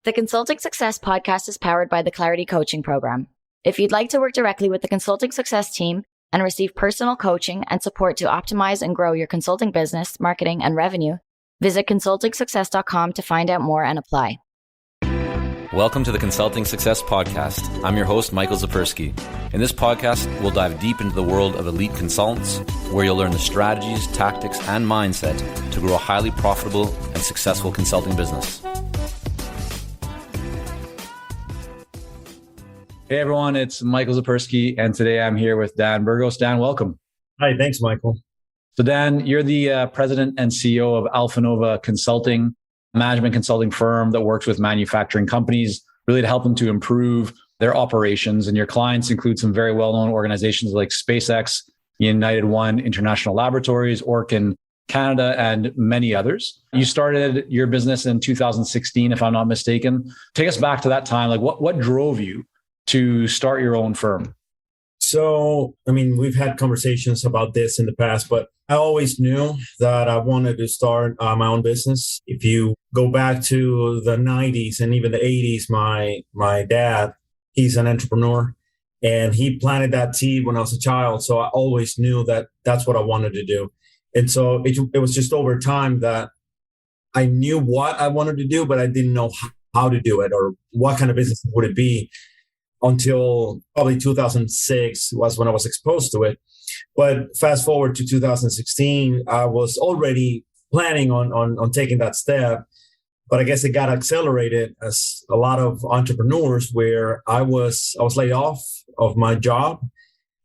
The Consulting Success podcast is powered by the Clarity Coaching Program. If you'd like to work directly with the Consulting Success team and receive personal coaching and support to optimize and grow your consulting business, marketing, and revenue, visit consultingsuccess.com to find out more and apply. Welcome to the Consulting Success Podcast. I'm your host, Michael Zapersky. In this podcast, we'll dive deep into the world of elite consultants, where you'll learn the strategies, tactics, and mindset to grow a highly profitable and successful consulting business. Hey everyone, it's Michael Zapersky, and today I'm here with Dan Burgos. Dan, welcome. Hi, thanks, Michael. So Dan, you're the president and CEO of Alphanova Consulting, a management consulting firm that works with manufacturing companies, really to help them to improve their operations. And your clients include some very well-known organizations like SpaceX, United One International Laboratories, Orkin Canada, and many others. You started your business in 2016, if I'm not mistaken. Take us back to that time. Like what drove you to start your own firm? So, we've had conversations about this in the past, but I always knew that I wanted to start my own business. If you go back to the 90s and even the 80s, my dad, he's an entrepreneur, and he planted that seed when I was a child. So I always knew that that's what I wanted to do. And so it was just over time that I knew what I wanted to do, but I didn't know how to do it or what kind of business would it be. Until probably 2006 was when I was exposed to it. But fast forward to 2016, I was already planning on taking that step. But I guess it got accelerated as a lot of entrepreneurs where I was laid off of my job.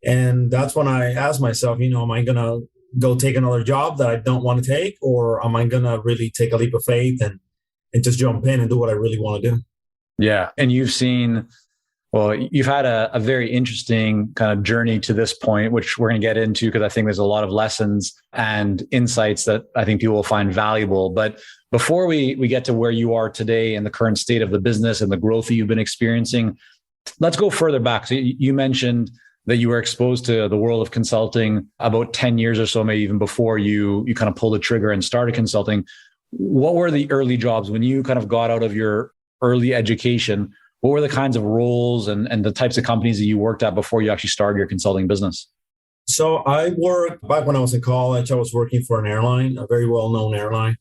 And that's when I asked myself, am I going to go take another job that I don't want to take? Or am I going to really take a leap of faith and just jump in and do what I really want to do? Yeah. And you've had a very interesting kind of journey to this point, which we're going to get into because I think there's a lot of lessons and insights that I think people will find valuable. But before we get to where you are today and the current state of the business and the growth that you've been experiencing, let's go further back. So you mentioned that you were exposed to the world of consulting about 10 years or so, maybe even before you kind of pulled the trigger and started consulting. What were the early jobs when you kind of got out of your early education? What were the kinds of roles and the types of companies that you worked at before you actually started your consulting business? So I worked back when I was in college. I was working for an airline, a very well-known airline,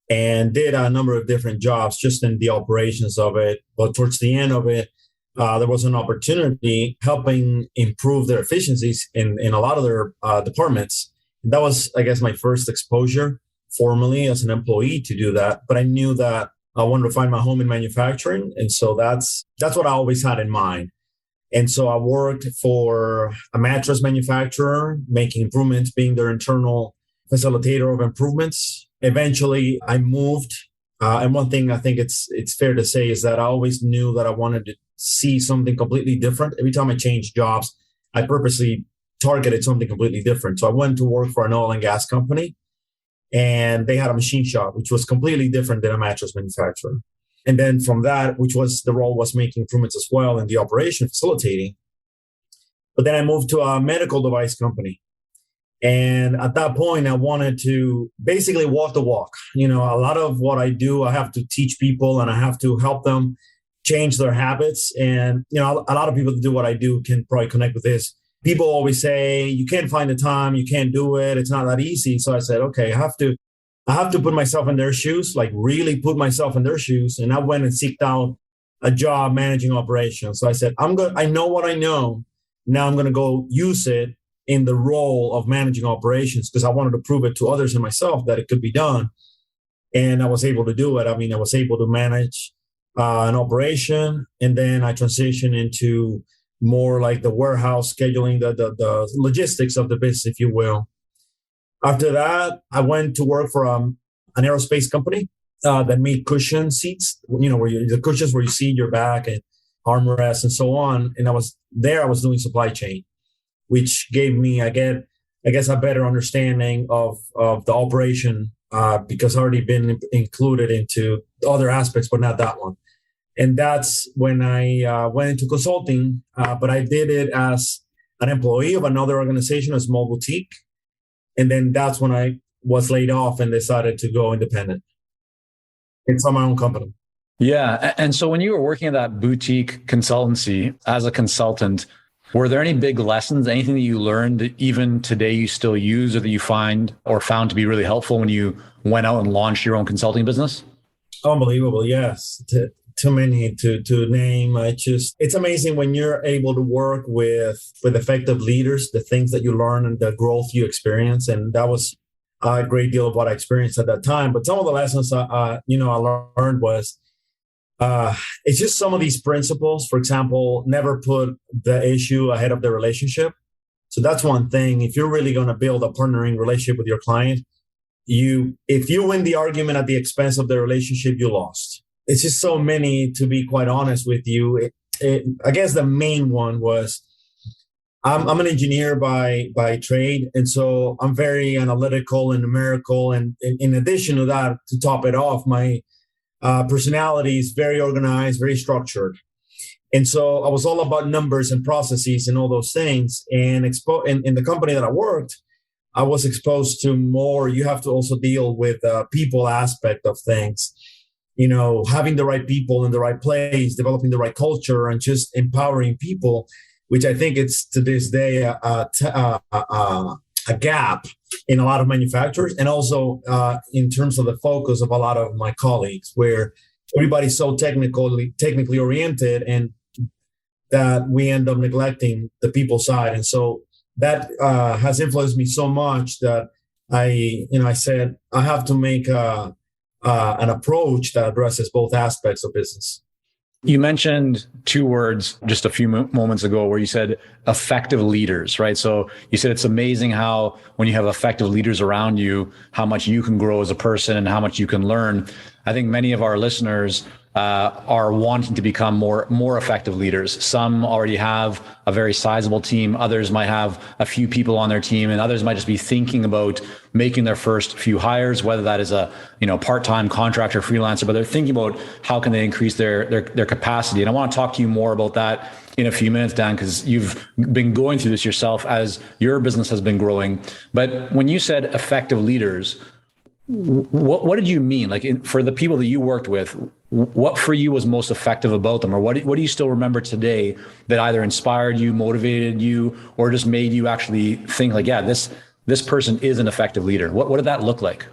and did a number of different jobs just in the operations of it. But towards the end of it, there was an opportunity helping improve their efficiencies in a lot of their departments. And that was, I guess, my first exposure formally as an employee to do that. But I knew that I wanted to find my home in manufacturing. And so that's what I always had in mind. And so I worked for a mattress manufacturer, making improvements, being their internal facilitator of improvements. Eventually, I moved. And one thing I think it's fair to say is that I always knew that I wanted to see something completely different. Every time I changed jobs, I purposely targeted something completely different. So I went to work for an oil and gas company. And they had a machine shop, which was completely different than a mattress manufacturer. And then from that, the role was making improvements as well in the operation, facilitating. But then I moved to a medical device company. And at that point, I wanted to basically walk the walk. A lot of what I do, I have to teach people and I have to help them change their habits. And, a lot of people that do what I do can probably connect with this. People always say, you can't find the time, you can't do it, it's not that easy. So I said, okay, I have to put myself in their shoes, like really put myself in their shoes. And I went and seeked out a job managing operations. So I said, I know what I know. Now I'm going to go use it in the role of managing operations because I wanted to prove it to others and myself that it could be done. And I was able to do it. I was able to manage an operation. And then I transitioned into more like the warehouse scheduling, the logistics of the business, if you will. After that, I went to work for an aerospace company that made cushion seats, the cushions where you see your back and armrests and so on. And I was doing supply chain, which gave me, I guess, a better understanding of the operation because I already been included into other aspects, but not that one. And that's when I went into consulting, but I did it as an employee of another organization, a small boutique. And then that's when I was laid off and decided to go independent. It's on my own company. Yeah. And so when you were working at that boutique consultancy as a consultant, were there any big lessons, anything that you learned that even today you still use or that you find or found to be really helpful when you went out and launched your own consulting business? Unbelievable. Yes. Too many to name. It's amazing when you're able to work with effective leaders, the things that you learn and the growth you experience. And that was a great deal of what I experienced at that time. But some of the lessons I learned was it's just some of these principles. For example, never put the issue ahead of the relationship. So that's one thing. If you're really going to build a partnering relationship with your client, if you win the argument at the expense of the relationship, you lost. It's just so many, to be quite honest with you. I guess the main one was I'm an engineer by trade. And so I'm very analytical and numerical. And in addition to that, to top it off, my personality is very organized, very structured. And so I was all about numbers and processes and all those things. And in the company that I worked, I was exposed to more. You have to also deal with the people aspect of things, having the right people in the right place, developing the right culture, and just empowering people, which I think it's to this day a gap in a lot of manufacturers, and also in terms of the focus of a lot of my colleagues, where everybody's so technically oriented, and that we end up neglecting the people side. And so that has influenced me so much that I said I have to make an approach that addresses both aspects of business. You mentioned two words just a few moments ago where you said effective leaders, right? So you said it's amazing how when you have effective leaders around you, how much you can grow as a person and how much you can learn. I think many of our listeners are wanting to become more effective leaders. Some already have a very sizable team. Others might have a few people on their team, and others might just be thinking about making their first few hires, whether that is a part-time contractor, freelancer, but they're thinking about how can they increase their capacity. And I want to talk to you more about that in a few minutes, Dan, because you've been going through this yourself as your business has been growing. But when you said effective leaders, what did you mean? Like for the people that you worked with, what for you was most effective about them? Or what do you still remember today that either inspired you, motivated you, or just made you actually think like, yeah, this person is an effective leader? What did that look like?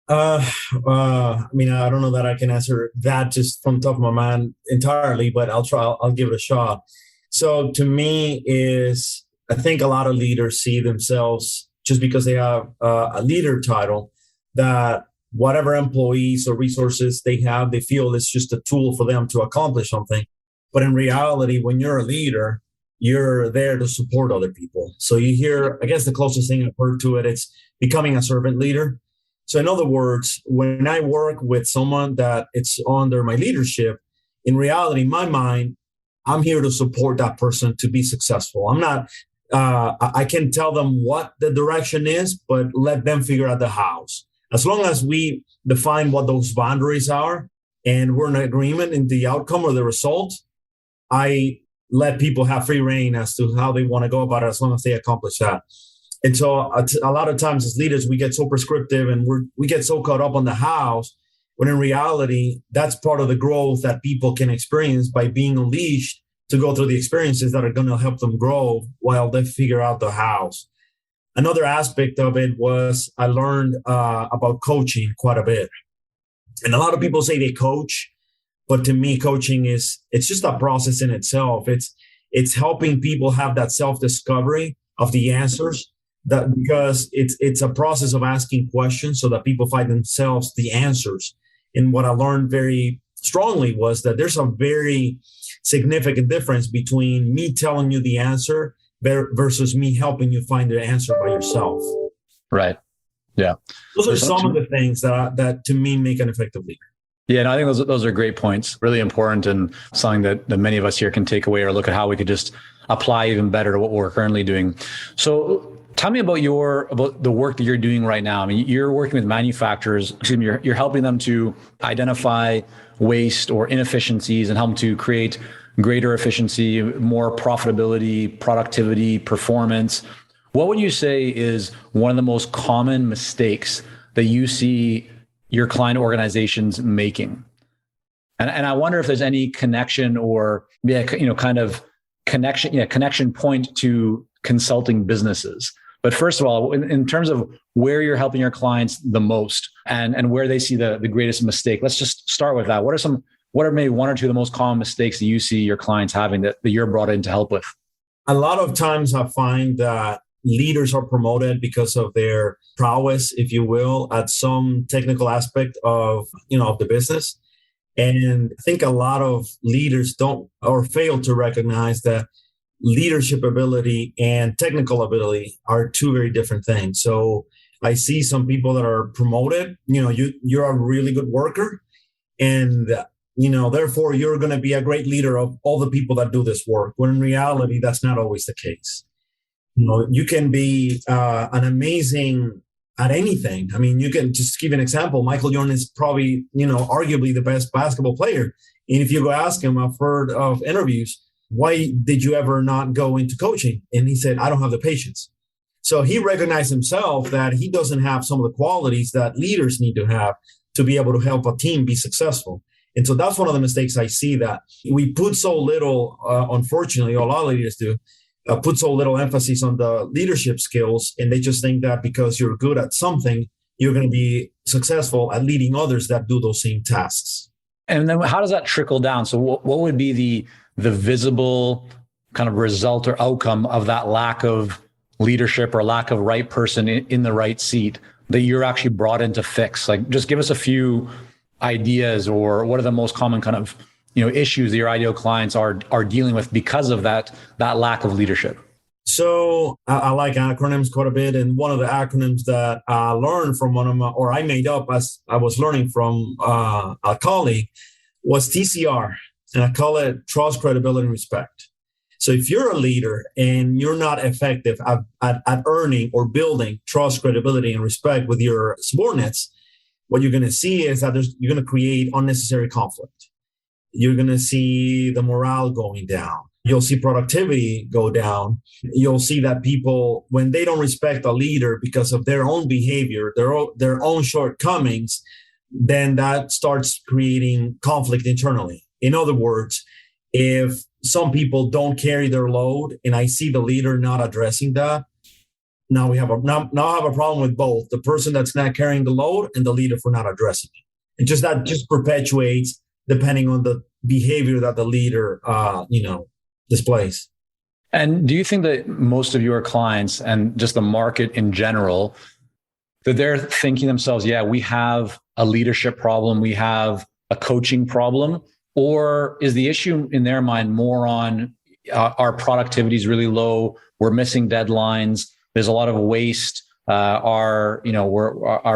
I don't know that I can answer that just from the top of my mind entirely, but I'll give it a shot. So to me I think a lot of leaders see themselves, just because they have a leader title, that whatever employees or resources they have, they feel it's just a tool for them to accomplish something. But in reality, when you're a leader, you're there to support other people. So you hear, I guess the closest thing I've heard to it, it's becoming a servant leader. So in other words, when I work with someone that it's under my leadership, in reality, in my mind, I'm here to support that person to be successful. I'm not, I can tell them what the direction is, but let them figure out the hows. As long as we define what those boundaries are and we're in agreement in the outcome or the result, I let people have free reign as to how they want to go about it, as long as they accomplish that. And so a lot of times as leaders, we get so prescriptive and we get so caught up on the hows, when in reality, that's part of the growth that people can experience by being unleashed to go through the experiences that are going to help them grow while they figure out the hows. Another aspect of it was I learned about coaching quite a bit. And a lot of people say they coach, but to me, coaching it's just a process in itself. It's helping people have that self-discovery of the answers, that because it's a process of asking questions so that people find themselves the answers. And what I learned very strongly was that there's a very significant difference between me telling you the answer versus me helping you find the answer by yourself. Right. Yeah. Those are some of the things that to me make an effective leader. Yeah, and I think those are great points, really important, and something that many of us here can take away or look at how we could just apply even better to what we're currently doing. So tell me about the work that you're doing right now. I mean, you're working with manufacturers, you're helping them to identify waste or inefficiencies and help them to create greater efficiency, more profitability, productivity, performance. What would you say is one of the most common mistakes that you see your client organizations making? And I wonder if there's any connection or, connection point to consulting businesses. But first of all, in terms of where you're helping your clients the most and where they see the greatest mistake, let's just start with that. What are maybe one or two of the most common mistakes that you see your clients having that you're brought in to help with? A lot of times I find that leaders are promoted because of their prowess, if you will, at some technical aspect of the business. And I think a lot of leaders don't or fail to recognize that leadership ability and technical ability are two very different things. So I see some people that are promoted, you're a really good worker, and therefore you're going to be a great leader of all the people that do this work. When in reality, that's not always the case. You can be an amazing at anything. I mean, you can just give an example. Michael Jordan is probably, arguably the best basketball player. And if you go ask him, I've heard of interviews, why did you ever not go into coaching? And he said, I don't have the patience. So he recognized himself that he doesn't have some of the qualities that leaders need to have to be able to help a team be successful. And so that's one of the mistakes I see, that we put so little, unfortunately, a lot of leaders do, put so little emphasis on the leadership skills. And they just think that because you're good at something, you're going to be successful at leading others that do those same tasks. And then how does that trickle down? So what would be the visible kind of result or outcome of that lack of leadership or lack of right person in the right seat that you're actually brought in to fix? Like, just give us a few ideas, or what are the most common kind of issues that your ideal clients are dealing with because of that lack of leadership? So I like acronyms quite a bit. And one of the acronyms that I learned from I made up as I was learning from a colleague was TCR. And I call it trust, credibility, and respect. So if you're a leader and you're not effective at earning or building trust, credibility, and respect with your subordinates, what you're going to see is that you're going to create unnecessary conflict. You're going to see the morale going down. You'll see productivity go down. You'll see that people, when they don't respect a leader because of their own behavior, their own shortcomings, then that starts creating conflict internally. In other words, if some people don't carry their load and I see the leader not addressing that, now I have a problem with both the person that's not carrying the load and the leader for not addressing it. And that just perpetuates depending on the behavior that the leader, displays. And do you think that most of your clients and just the market in general, that they're thinking to themselves, yeah, we have a leadership problem, we have a coaching problem? Or is the issue in their mind more on our productivity is really low, we're missing deadlines, there's a lot of waste, our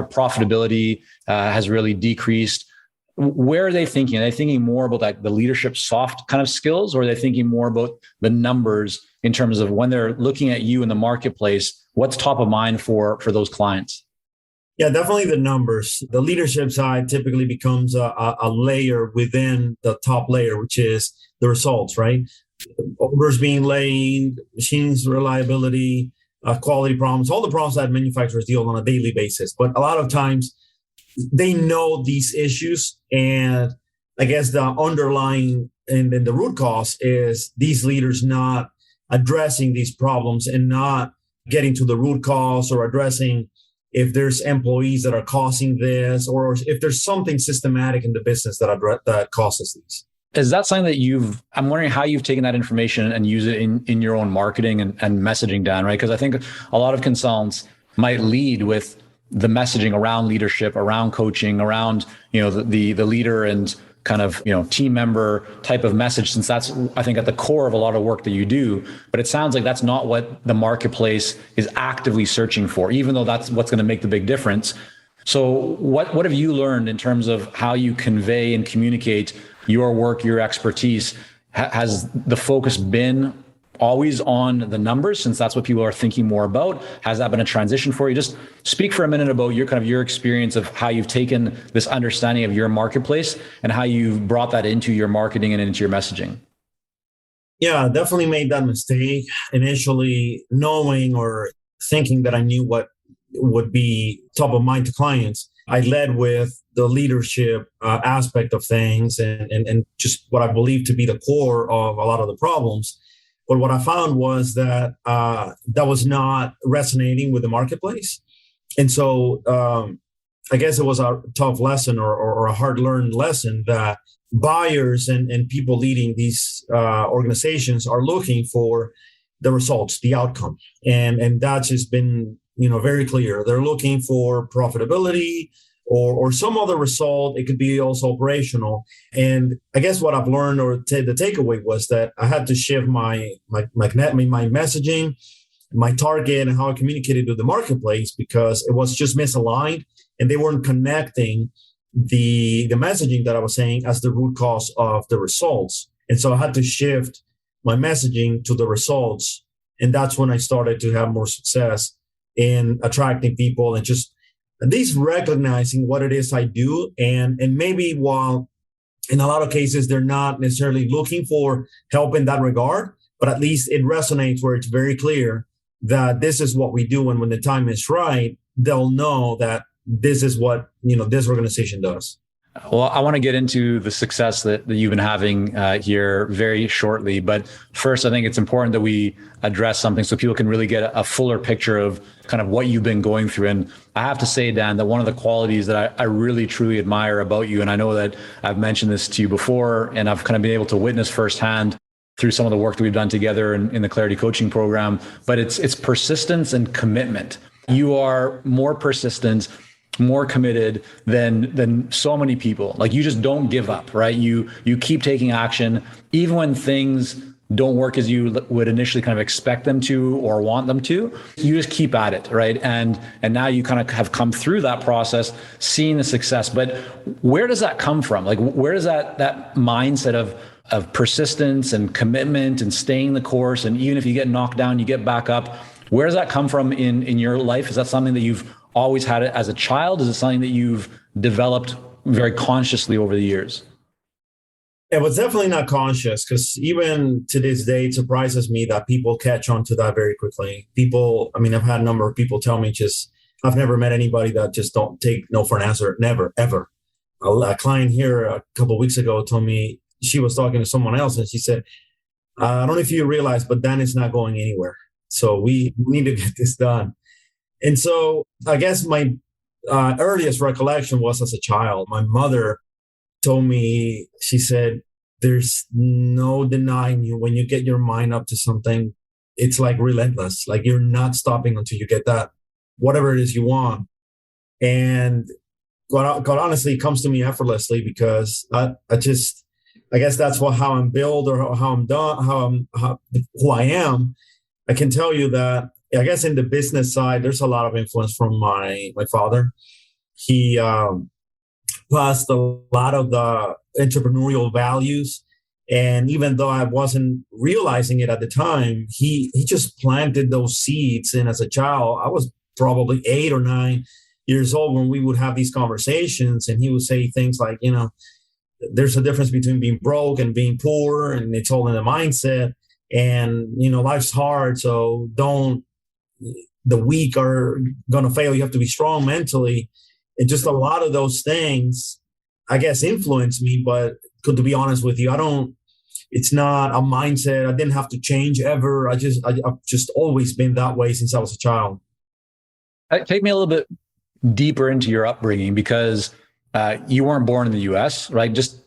profitability has really decreased? Where are they thinking? Are they thinking more about like the leadership soft kind of skills, or are they thinking more about the numbers in terms of when they're looking at you in the marketplace, what's top of mind for those clients? Yeah, definitely the numbers. The leadership side typically becomes a layer within the top layer, which is the results, right? Orders being laid, machines reliability, quality problems, all the problems that manufacturers deal on a daily basis. But a lot of times they know these issues. And I guess the underlying and then the root cause is these leaders not addressing these problems and not getting to the root cause or addressing if there's employees that are causing this, or if there's something systematic in the business that causes these. Is that something that I'm wondering how you've taken that information and use it in your own marketing and messaging, Dan, right? Because I think a lot of consultants might lead with the messaging around leadership, around coaching, around, the leader and kind of, team member type of message, since that's, I think, at the core of a lot of work that you do. But it sounds like that's not what the marketplace is actively searching for, even though that's what's going to make the big difference. So what have you learned in terms of how you convey and communicate your work, your expertise? Has the focus been always on the numbers, since that's what people are thinking more about? Has that been a transition for you? Just speak for a minute about your experience of how you've taken this understanding of your marketplace and how you've brought that into your marketing and into your messaging. Yeah, definitely made that mistake initially, knowing or thinking that I knew what would be top of mind to clients. I led with the leadership aspect of things and just what I believe to be the core of a lot of the problems. But what I found was that that was not resonating with the marketplace. And so I guess it was a tough lesson or a hard learned lesson that buyers and people leading these organizations are looking for the results, the outcome. And that's just been, very clear. They're looking for profitability or some other result. It could be also operational. And I guess what I've learned or the takeaway was that I had to shift my messaging, my target, and how I communicated to the marketplace, because it was just misaligned and they weren't connecting the messaging that I was saying as the root cause of the results. And so I had to shift my messaging to the results. And that's when I started to have more success in attracting people and just at least recognizing what it is I do. And maybe while in a lot of cases, they're not necessarily looking for help in that regard, but at least it resonates where it's very clear that this is what we do. And when the time is right, they'll know that this is what, this organization does. Well, I want to get into the success that you've been having here very shortly. But first, I think it's important that we address something so people can really get a fuller picture of kind of what you've been going through. And I have to say, Dan, that one of the qualities that I really, truly admire about you, and I know that I've mentioned this to you before, and I've kind of been able to witness firsthand through some of the work that we've done together in the Clarity Coaching Program, but it's persistence and commitment. You are more persistent, more committed than so many people. Like, you just don't give up, right? You keep taking action, even when things don't work as you would initially kind of expect them to or want them to. You just keep at it, right? And now you kind of have come through that process, seeing the success. But where does that come from? Like, where does that mindset of persistence and commitment and staying the course, and even if you get knocked down, you get back up, where does that come from in your life? Is that something that you've always had it as a child? Is it something that you've developed very consciously over the years? It was definitely not conscious, because even to this day, it surprises me that people catch on to that very quickly. I've had a number of people tell me I've never met anybody that just don't take no for an answer. Never, ever. A client here a couple of weeks ago told me she was talking to someone else and she said, I don't know if you realize, but Dan is not going anywhere. So we need to get this done. And so I guess my earliest recollection was as a child. My mother told me, she said, there's no denying you when you get your mind up to something, it's like relentless. Like, you're not stopping until you get that, whatever it is you want. And God honestly, it comes to me effortlessly, because I guess that's how I'm built, or how I'm done, who I am. I can tell you that, I guess in the business side, there's a lot of influence from my father. He passed a lot of the entrepreneurial values. And even though I wasn't realizing it at the time, he just planted those seeds. And as a child, I was probably 8 or 9 years old when we would have these conversations, and he would say things like, there's a difference between being broke and being poor, and it's all in the mindset. And, life's hard. So the weak are going to fail. You have to be strong mentally. And just a lot of those things, I guess, influenced me. But to be honest with you, it's not a mindset. I didn't have to change ever. I've just always been that way since I was a child. Take me a little bit deeper into your upbringing, because you weren't born in the US, right? Just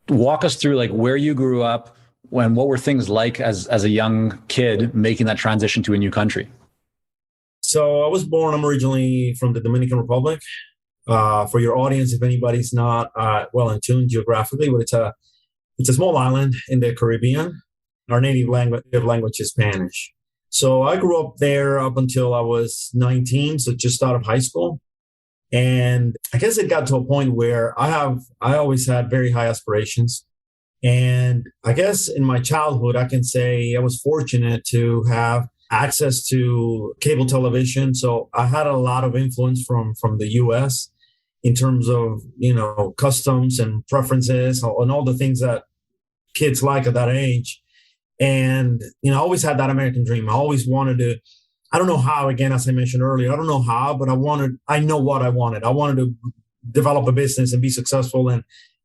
walk us through like where you grew up, what were things like as a young kid making that transition to a new country? So I'm originally from the Dominican Republic. For your audience, if anybody's not well in tune geographically, but it's a small island in the Caribbean. Our native language is Spanish. So I grew up there up until I was 19, so just out of high school. And I guess it got to a point where I always had very high aspirations. And I guess in my childhood, I can say I was fortunate to have access to cable television. So I had a lot of influence from the US in terms of, customs and preferences and all the things that kids like at that age. And, I always had that American dream. I always wanted to, I don't know how, again, as I mentioned earlier, I don't know how, but I know what I wanted. I wanted to develop a business and be successful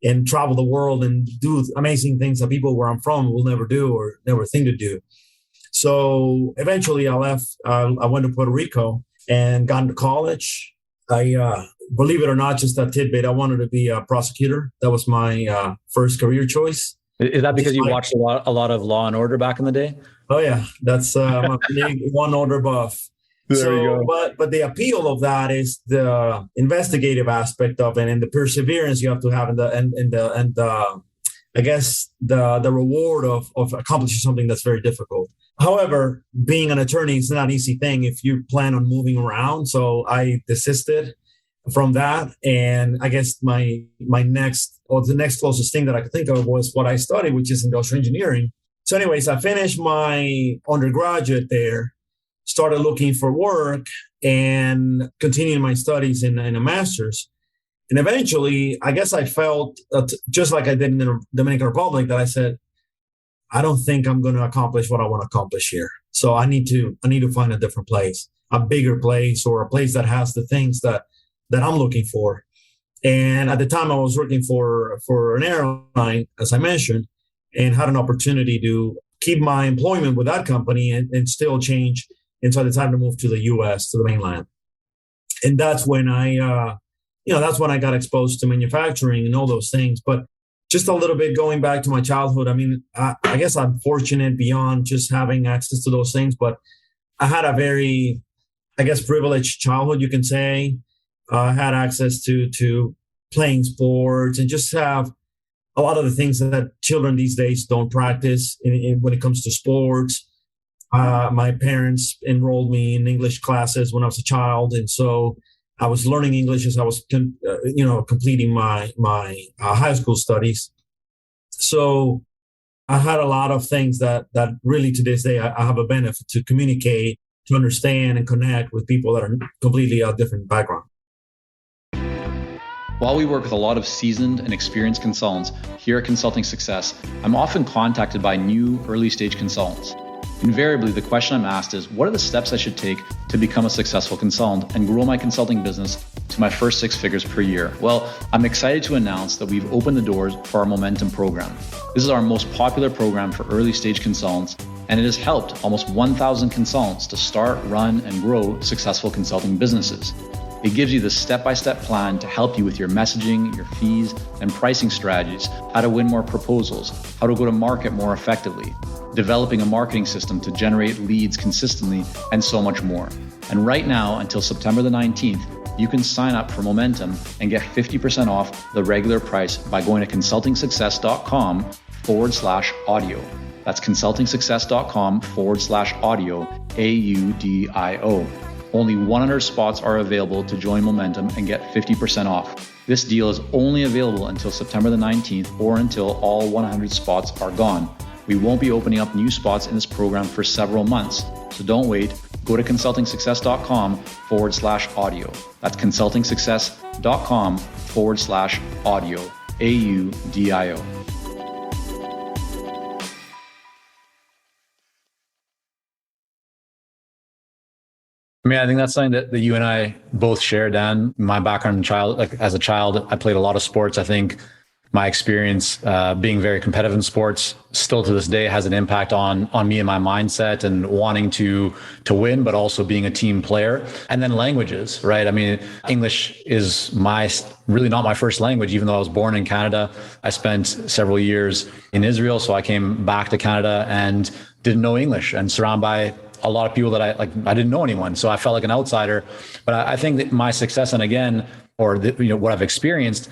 and travel the world and do amazing things that people where I'm from will never do or never think to do. So eventually I left. I went to Puerto Rico and got into college. I believe it or not, just a tidbit, I wanted to be a prosecutor. That was my first career choice. Is that because you watched a lot of Law and Order back in the day? Oh yeah, that's my big one order buff. There you go. But the appeal of that is the investigative aspect of it and the perseverance you have to have and I guess the reward of accomplishing something that's very difficult. However, being an attorney is not an easy thing if you plan on moving around. So I desisted from that. And I guess the next closest thing that I could think of was what I studied, which is industrial engineering. So anyways, I finished my undergraduate there, started looking for work and continuing my studies in a master's. And eventually, I guess I felt just like I did in the Dominican Republic that I said, I don't think I'm going to accomplish what I want to accomplish here. So I need to find a different place, a bigger place, or a place that has the things that I'm looking for. And at the time I was working for an airline, as I mentioned, and had an opportunity to keep my employment with that company and still change. And so I decided to move to the US, to the mainland. And that's when I got exposed to manufacturing and all those things. But just a little bit going back to my childhood, I mean, I guess I'm fortunate beyond just having access to those things, but I had a very, I guess, privileged childhood, you can say. I had access to playing sports and just have a lot of the things that children these days don't practice when it comes to sports. My parents enrolled me in English classes when I was a child. And so I was learning English as I was, completing my high school studies. So I had a lot of things that really to this day, I have a benefit to communicate, to understand and connect with people that are completely different background. While we work with a lot of seasoned and experienced consultants here at Consulting Success, I'm often contacted by new early stage consultants. Invariably, the question I'm asked is, what are the steps I should take to become a successful consultant and grow my consulting business to my first 6 figures per year? Well, I'm excited to announce that we've opened the doors for our Momentum program. This is our most popular program for early stage consultants, and it has helped almost 1,000 consultants to start, run, and grow successful consulting businesses. It gives you the step-by-step plan to help you with your messaging, your fees, and pricing strategies, how to win more proposals, how to go to market more effectively, developing a marketing system to generate leads consistently, and so much more. And right now, until September the 19th, you can sign up for Momentum and get 50% off the regular price by going to consultingsuccess.com/audio. That's consultingsuccess.com/audio, AUDIO. Only 100 spots are available to join Momentum and get 50% off. This deal is only available until September the 19th or until all 100 spots are gone. We won't be opening up new spots in this program for several months, so don't wait. Go to consultingsuccess.com/audio. That's consultingsuccess.com/audio, AUDIO. I mean, I think that's something that you and I both share, Dan. My background as a child, I played a lot of sports. I think my experience being very competitive in sports still to this day has an impact on me and my mindset and wanting to win, but also being a team player. And then languages, right? I mean, English is really not my first language, even though I was born in Canada. I spent several years in Israel. So I came back to Canada and didn't know English and surrounded by a lot of people that I didn't know anyone. So I felt like an outsider. But I think that my success, and again, what I've experienced,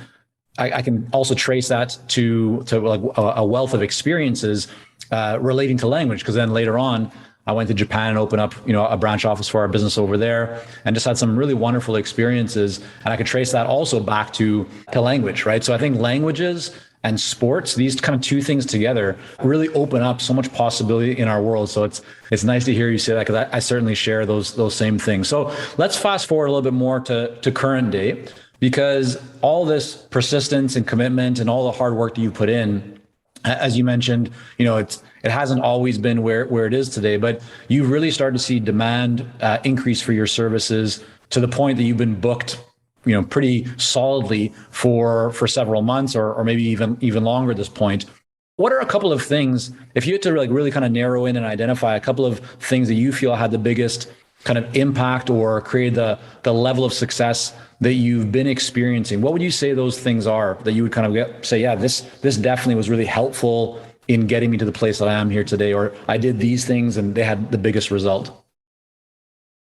I can also trace that to like a wealth of experiences relating to language. Because then later on, I went to Japan and opened up, a branch office for our business over there, and just had some really wonderful experiences. And I could trace that also back to language, right? So I think languages and sports, these kind of two things together really open up so much possibility in our world. So it's nice to hear you say that, because I certainly share those same things. So let's fast forward a little bit more to current day, because all this persistence and commitment and all the hard work that you put in, as you mentioned, it hasn't always been where it is today, but you've really started to see demand increase for your services to the point that you've been booked pretty solidly for several months or maybe even longer at this point. What are a couple of things, if you had to like really kind of narrow in and identify a couple of things that you feel had the biggest kind of impact or create the level of success that you've been experiencing, what would you say those things are that you would kind of say, yeah, this definitely was really helpful in getting me to the place that I am here today, or I did these things and they had the biggest result?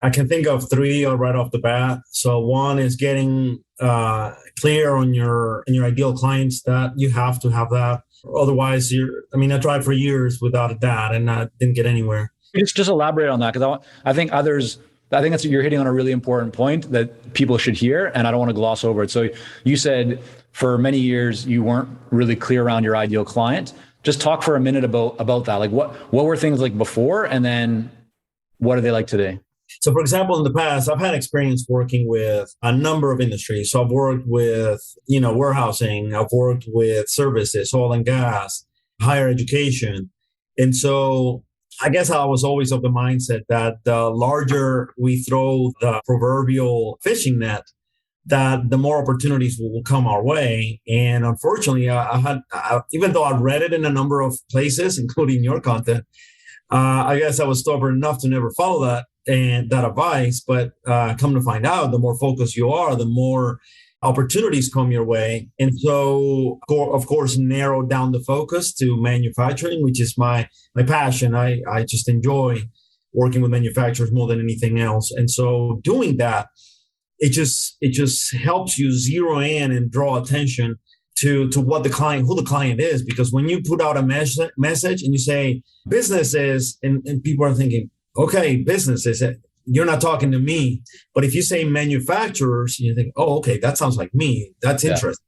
I can think of three right off the bat. So one is getting clear on your ideal clients, that you have to have that. Otherwise, I tried for years without that and I didn't get anywhere. Just elaborate on that, because I think that's you're hitting on a really important point that people should hear, and I don't want to gloss over it. So you said for many years you weren't really clear around your ideal client. Just talk for a minute about that. Like what were things like before, and then what are they like today? So, for example, in the past, I've had experience working with a number of industries. So I've worked with, warehousing. I've worked with services, oil and gas, higher education. And so I guess I was always of the mindset that the larger we throw the proverbial fishing net, that the more opportunities will come our way. And unfortunately, even though I read it in a number of places, including your content, I guess I was stubborn enough to never follow that advice. But come to find out, the more focused you are, the more opportunities come your way. And so, of course, narrowed down the focus to manufacturing, which is my passion. I just enjoy working with manufacturers more than anything else. And so doing that, it just helps you zero in and draw attention to who the client is. Because when you put out a message and you say businesses, and people are thinking, okay, businesses, you're not talking to me. But if you say manufacturers, you think, oh, okay, that sounds like me. That's interesting.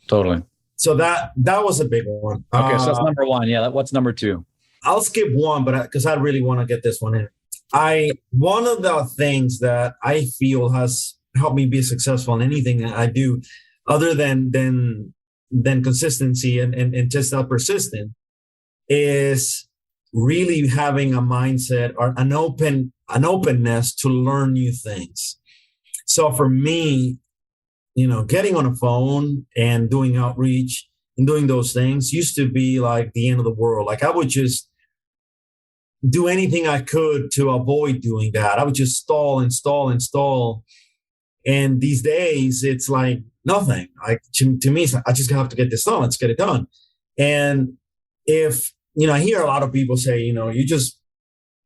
Totally. So that was a big one. Okay, so that's number one. Yeah, what's number two? I'll skip one, but because I really want to get this one in. One of the things that I feel has helped me be successful in anything that I do, other than consistency and just that persistent, is really having a mindset or an openness to learn new things. So for me, getting on a phone and doing outreach and doing those things used to be like the end of the world. Like I would just do anything I could to avoid doing that. I would just stall. And these days it's like nothing. Like to me, it's like, I just have to get this done. Let's get it done. And if, I hear a lot of people say,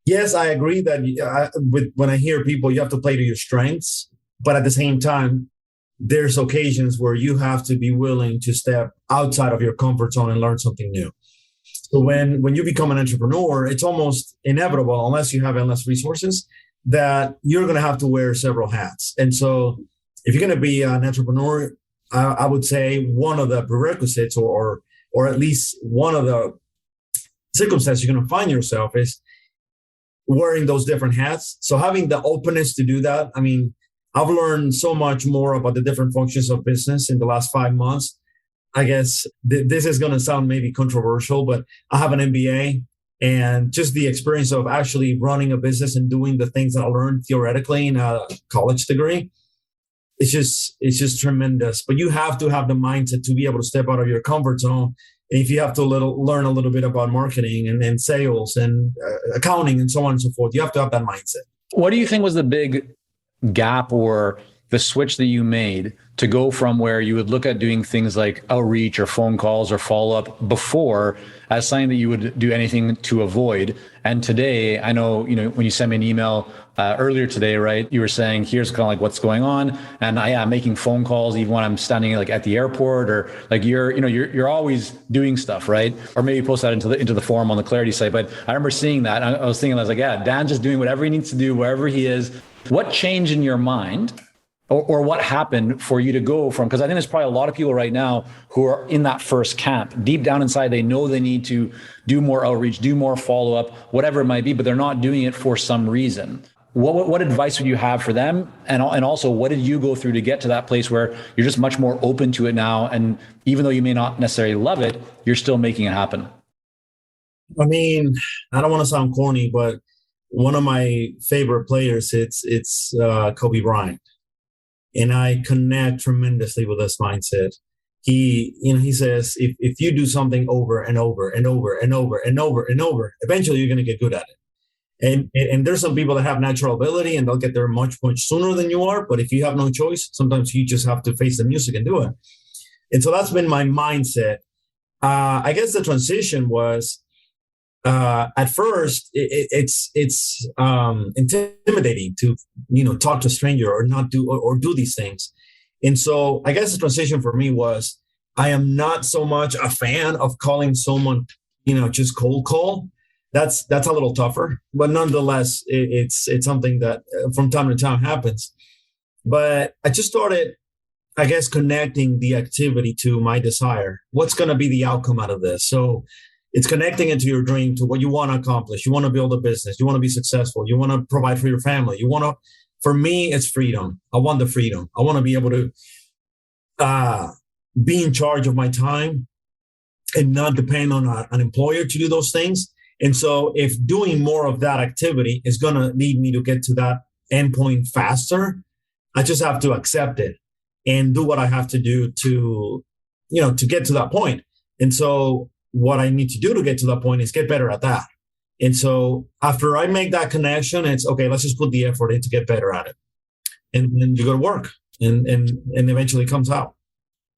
yes, I agree that when I hear people, you have to play to your strengths. But at the same time, there's occasions where you have to be willing to step outside of your comfort zone and learn something new. So when you become an entrepreneur, it's almost inevitable, unless you have endless resources, that you're going to have to wear several hats. And so if you're going to be an entrepreneur, I would say one of the prerequisites or at least one of the circumstances you're going to find yourself is wearing those different hats. So having the openness to do that. I mean, I've learned so much more about the different functions of business in the last 5 months. I guess this is going to sound maybe controversial, but I have an MBA, and just the experience of actually running a business and doing the things that I learned theoretically in a college degree, it's just tremendous. But you have to have the mindset to be able to step out of your comfort zone. And if you have to learn a little bit about marketing and sales and accounting and so on and so forth, you have to have that mindset. What do you think was the big gap or the switch that you made to go from where you would look at doing things like outreach or phone calls or follow-up before as something that you would do anything to avoid? And today, I know, when you sent me an email earlier today, right, you were saying, here's kind of like what's going on. And I'm making phone calls even when I'm standing like at the airport, or like you're always doing stuff, right? Or maybe post that into the forum on the Clarity site. But I remember seeing that. I was thinking, I was like, yeah, Dan's just doing whatever he needs to do, wherever he is. What changed in your mind? Or what happened for you to go from, because I think there's probably a lot of people right now who are in that first camp. Deep down inside, they know they need to do more outreach, do more follow-up, whatever it might be, but they're not doing it for some reason. What advice would you have for them? And also, what did you go through to get to that place where you're just much more open to it now? And even though you may not necessarily love it, you're still making it happen. I mean, I don't want to sound corny, but one of my favorite players, it's Kobe Bryant. And I connect tremendously with this mindset. He says, if you do something over and over and over and over and over and over, eventually you're going to get good at it. And there's some people that have natural ability and they'll get there much, much sooner than you are. But if you have no choice, sometimes you just have to face the music and do it. And so that's been my mindset. I guess the transition was, at first it's intimidating to, talk to a stranger or not do, or do these things. And so I guess the transition for me was, I am not so much a fan of calling someone, just cold call. That's a little tougher, but nonetheless, it's something that from time to time happens. But I just started, I guess, connecting the activity to my desire. What's going to be the outcome out of this? So it's connecting it to your dream, to what you want to accomplish. You want to build a business. You want to be successful. You want to provide for your family. For me, it's freedom. I want the freedom. I want to be able to be in charge of my time and not depend on an employer to do those things. And so if doing more of that activity is going to lead me to get to that endpoint faster, I just have to accept it and do what I have to do to get to that point. And so what I need to do to get to that point is get better at that. And so after I make that connection, it's okay, let's just put the effort in to get better at it. And then you go to work and eventually it comes out.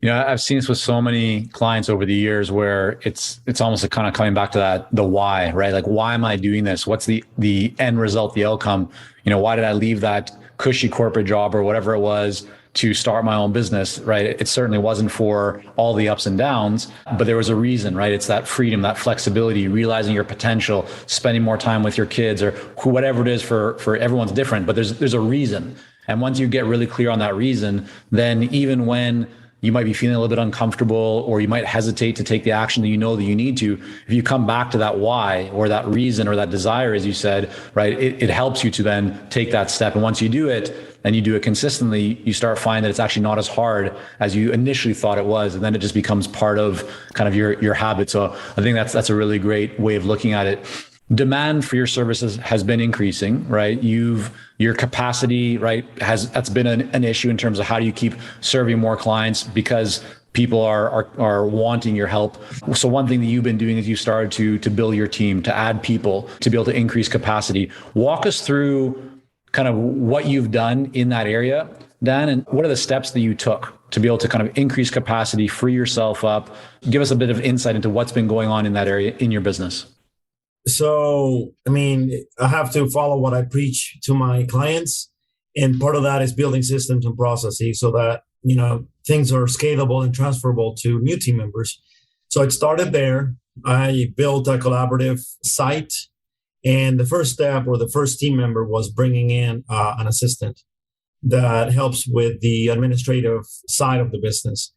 I've seen this with so many clients over the years where it's almost kind of coming back to the why, right? Like, why am I doing this? What's the end result, the outcome? Why did I leave that cushy corporate job or whatever it was to start my own business, right? It certainly wasn't for all the ups and downs, but there was a reason, right? It's that freedom, that flexibility, realizing your potential, spending more time with your kids or whatever it is for everyone's different, but there's a reason. And once you get really clear on that reason, then even when you might be feeling a little bit uncomfortable or you might hesitate to take the action that you need to, if you come back to that why or that reason or that desire, as you said, right, it helps you to then take that step. And once you do it and you do it consistently, you start finding that it's actually not as hard as you initially thought it was. And then it just becomes part of kind of your habit. So I think that's a really great way of looking at it. Demand for your services has been increasing, right? Your capacity, right, that's been an issue in terms of how do you keep serving more clients because people are wanting your help. So one thing that you've been doing is you started to build your team, to add people, to be able to increase capacity. Walk us through kind of what you've done in that area, Dan, and what are the steps that you took to be able to kind of increase capacity, free yourself up? Give us a bit of insight into what's been going on in that area in your business. So, I have to follow what I preach to my clients. And part of that is building systems and processes so that, things are scalable and transferable to new team members. So it started there. I built a collaborative site. And the first step or the first team member was bringing in an assistant that helps with the administrative side of the business.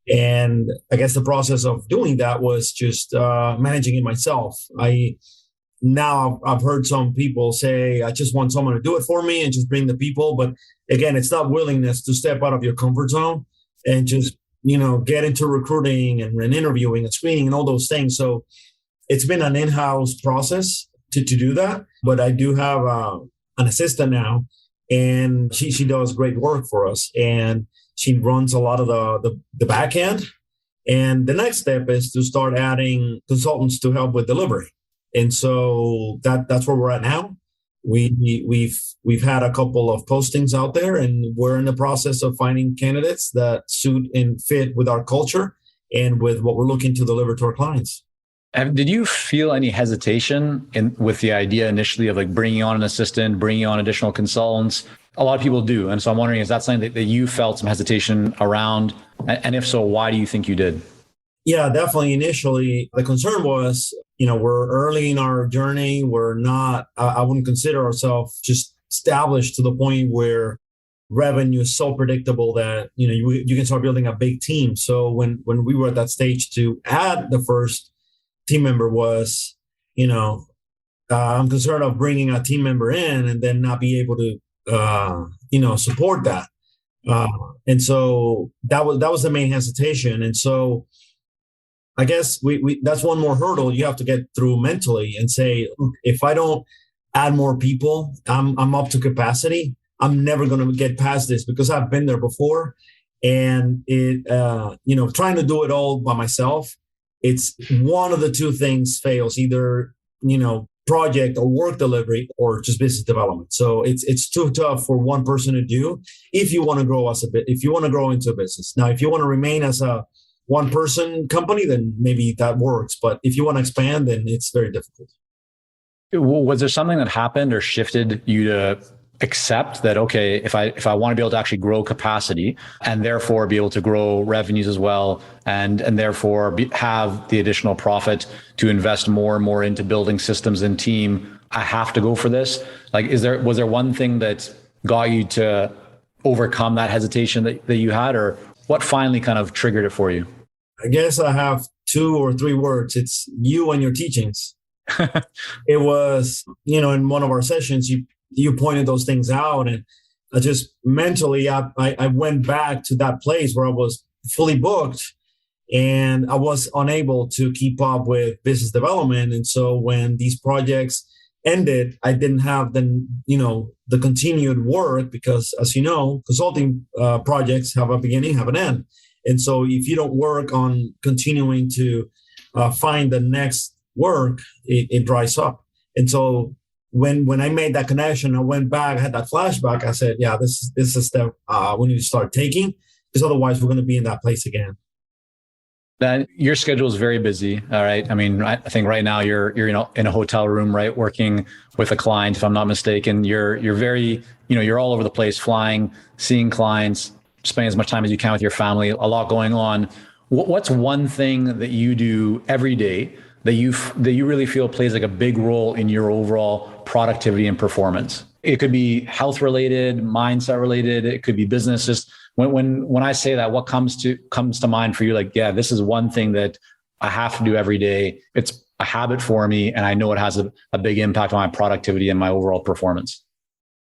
And I guess the process of doing that was just managing it myself. Now I've heard some people say, I just want someone to do it for me and just bring the people. But again, it's not willingness to step out of your comfort zone and just, get into recruiting and interviewing and screening and all those things. So it's been an in-house process to do that. But I do have an assistant now, and she does great work for us. And she runs a lot of the back end. And the next step is to start adding consultants to help with delivery. And so that's where we're at now. We've had a couple of postings out there, and we're in the process of finding candidates that suit and fit with our culture and with what we're looking to deliver to our clients. Did you feel any hesitation with the idea initially of like bringing on an assistant, bringing on additional consultants? A lot of people do. And so I'm wondering, is that something that you felt some hesitation around? And if so, why do you think you did? Yeah, definitely. Initially, the concern was, we're early in our journey. We're not, I wouldn't consider ourselves just established to the point where revenue is so predictable that, you can start building a big team. So when we were at that stage to add the first team member was, I'm concerned of bringing a team member in and then not be able to, support that. And so that was the main hesitation. And so I guess we that's one more hurdle you have to get through mentally and say, look, if I don't add more people, I'm up to capacity. I'm never going to get past this because I've been there before. And trying to do it all by myself, it's one of the two things fails, either, project or work delivery or just business development. So it's too tough for one person to do if you want to grow if you want to grow into a business. Now, if you want to remain as a one person company, then maybe that works. But if you want to expand, then it's very difficult. Was there something that happened or shifted you to accept that, okay, if I want to be able to actually grow capacity and therefore be able to grow revenues as well, and therefore have the additional profit to invest more and more into building systems and team, I have to go for this? Like, was there one thing that got you to overcome that hesitation that you had, or what finally kind of triggered it for you? I guess I have 2 or 3 words. It's you and your teachings. It was, in one of our sessions, you pointed those things out, and I just mentally, I went back to that place where I was fully booked and I was unable to keep up with business development. And so when these projects ended, I didn't have the continued work because, as you know, consulting projects have a beginning, have an end. And so if you don't work on continuing to find the next work, it dries up. And so when I made that connection, I went back, I had that flashback. I said, yeah, this is a step we need to start taking, because otherwise we're going to be in that place again. Then your schedule is very busy. All right. I mean, I think right now you're in a hotel room, right, working with a client, if I'm not mistaken. You're very, you're all over the place, flying, seeing clients, spending as much time as you can with your family, a lot going on. What's one thing that you do every day that you really feel plays like a big role in your overall productivity and performance? It could be health related, mindset related. It could be business. Just when I say that, what comes to mind for you? Like, yeah, this is one thing that I have to do every day. It's a habit for me, and I know it has a big impact on my productivity and my overall performance.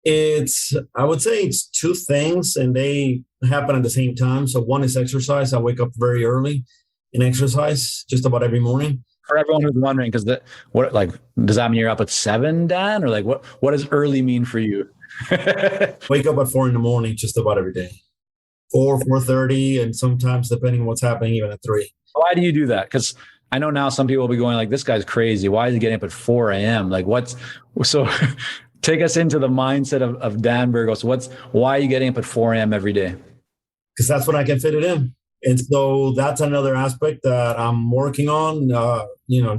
I would say it's 2 things, and they happen at the same time. So one is exercise. I wake up very early and exercise just about every morning. For everyone who's wondering, because does that mean you're up at 7, Dan, or what does early mean for you? Wake up at 4 a.m. just about every day, 4:30, and sometimes, depending on what's happening, even at 3. Why do you do that? Because I know now some people will be going like, this guy's crazy. Why is he getting up at 4 a.m.? So take us into the mindset of Dan Burgos. Why are you getting up at 4 a.m. every day? Because that's when I can fit it in. And so that's another aspect that I'm working on,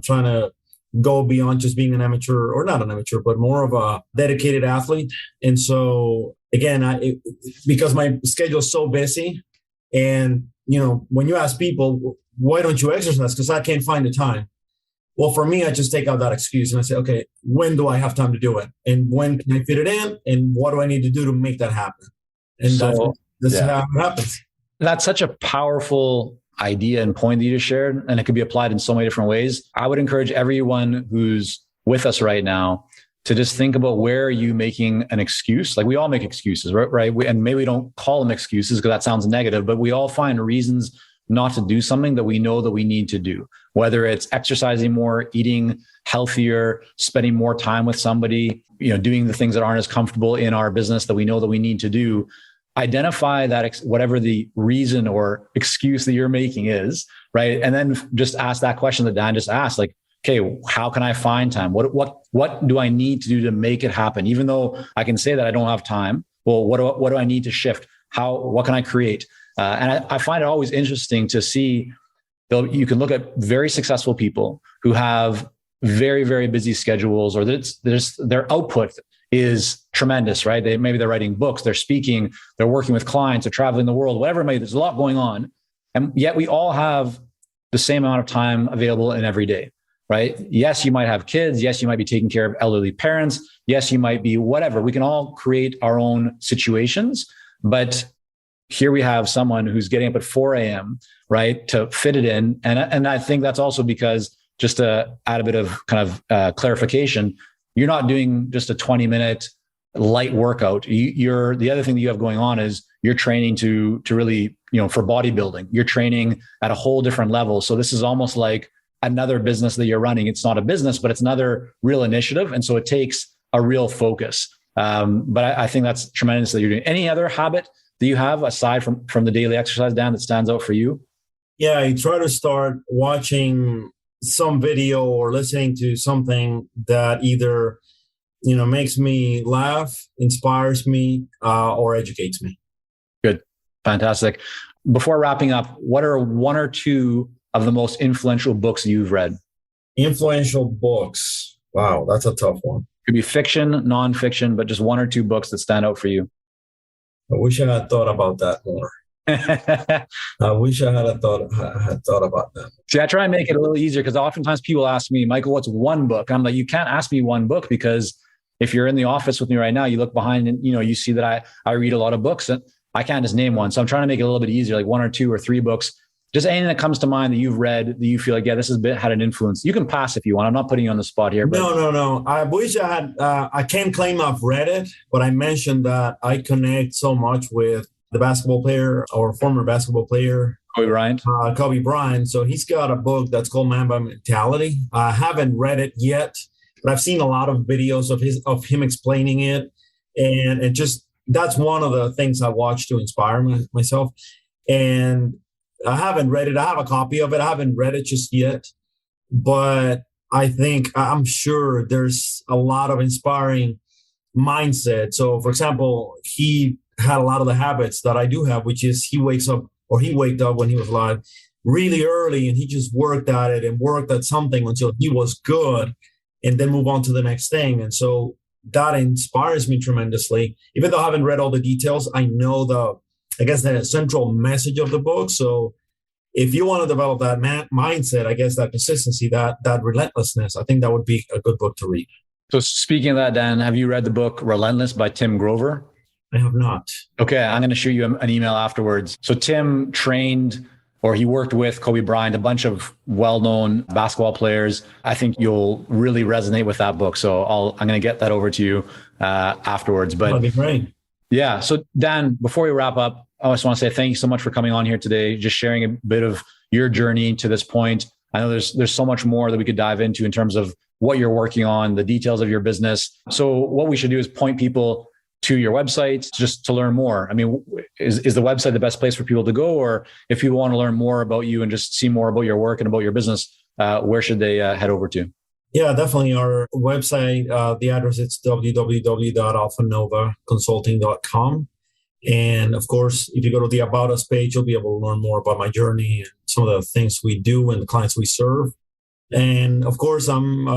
trying to go beyond just being an amateur, or not an amateur, but more of a dedicated athlete. And so again, because my schedule is so busy, and, when you ask people, why don't you exercise? Because I can't find the time. Well, for me, I just take out that excuse and I say, okay, when do I have time to do it? And when can I fit it in? And what do I need to do to make that happen? And that's how it happens. That's such a powerful idea and point that you just shared, and it could be applied in so many different ways. I would encourage everyone who's with us right now to just think about, where are you making an excuse? Like, we all make excuses, right? And maybe we don't call them excuses because that sounds negative, but we all find reasons not to do something that we know that we need to do, whether it's exercising more, eating healthier, spending more time with somebody, doing the things that aren't as comfortable in our business that we know that we need to do. Identify that whatever the reason or excuse that you're making is, right? And then just ask that question that Dan just asked, like, okay, how can I find time? What do I need to do to make it happen? Even though I can say that I don't have time, well, what do I need to shift? What can I create? And I find it always interesting to see, you can look at very successful people who have very, very busy schedules, or their output is tremendous, right? Maybe they're writing books, they're speaking, they're working with clients, they're traveling the world, whatever it may be. There's a lot going on. And yet we all have the same amount of time available in every day, right? Yes, you might have kids. Yes, you might be taking care of elderly parents. Yes, you might be whatever. We can all create our own situations. But here we have someone who's getting up at 4 a.m., right, to fit it in. And I think that's also because, just to add a bit of kind of clarification, you're not doing just a 20-minute light workout. The other thing that you have going on is you're training to really, for bodybuilding. You're training at a whole different level. So this is almost like another business that you're running. It's not a business, but it's another real initiative. And so it takes a real focus. But I think that's tremendous that you're doing. Any other habit that you have aside from the daily exercise, Dan, that stands out for you? Yeah, I try to start watching some video or listening to something that either, makes me laugh, inspires me, or educates me. Good. Fantastic. Before wrapping up, what are one or two of the most influential books you've read? Influential books. Wow, that's a tough one. Could be fiction, nonfiction, but just one or two books that stand out for you. I wish I had thought about that more. I wish I had thought about that. See, I try and make it a little easier because oftentimes people ask me, Michael, what's one book? I'm like, you can't ask me one book, because if you're in the office with me right now, you look behind and you see that I read a lot of books, and I can't just name one. So I'm trying to make it a little bit easier, like one or two or three books. Just anything that comes to mind that you've read that you feel like, yeah, this has had an influence. You can pass if you want. I'm not putting you on the spot here. But... No. I wish I had. I can't claim I've read it, but I mentioned that I connect so much with the basketball player, or former basketball player, Kobe Bryant. So he's got a book that's called Mamba Mentality. I haven't read it yet, but I've seen a lot of videos of him explaining it, and it just that's one of the things I watch to inspire myself. And I haven't read it. I have a copy of it. I haven't read it just yet, but I'm sure there's a lot of inspiring mindset. So, for example, he had a lot of the habits that I do have, which is he waked up when he was alive really early, and he just worked at it and worked at something until he was good, and then move on to the next thing. And so that inspires me tremendously. Even though I haven't read all the details, I know the central message of the book. So if you want to develop that mindset, I guess that consistency, that relentlessness, I think that would be a good book to read. So speaking of that, Dan, have you read the book Relentless by Tim Grover? I have not. Okay, I'm going to shoot you an email afterwards. So Tim he worked with Kobe Bryant, a bunch of well-known basketball players. I think you'll really resonate with that book. So I'm going to get that over to you afterwards. But that'd be great. Yeah. So Dan, before we wrap up, I just want to say thank you so much for coming on here today, just sharing a bit of your journey to this point. I know there's so much more that we could dive into in terms of what you're working on, the details of your business. So what we should do is point people to your website just to learn more. I mean, is the website the best place for people to go? Or if people want to learn more about you and just see more about your work and about your business, where should they head over to? Yeah, definitely. Our website, the address is www.alphanovaconsulting.com. And of course, if you go to the About Us page, you'll be able to learn more about my journey and some of the things we do and the clients we serve. And of course, I'm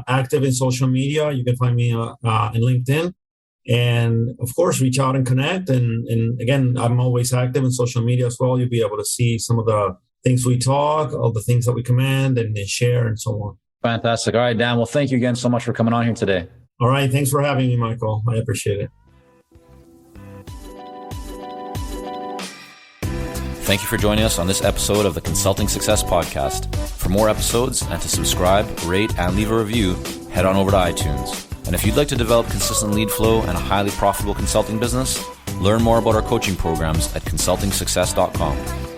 active in social media. You can find me in LinkedIn. And of course, reach out and connect. And again, I'm always active in social media as well. You'll be able to see some of the things we talk, all the things that we command and share and so on. Fantastic. All right, Dan. Well, thank you again so much for coming on here today. All right. Thanks for having me, Michael. I appreciate it. Thank you for joining us on this episode of the Consulting Success Podcast. For more episodes and to subscribe, rate, and leave a review, head on over to iTunes. And if you'd like to develop consistent lead flow and a highly profitable consulting business, learn more about our coaching programs at consultingsuccess.com.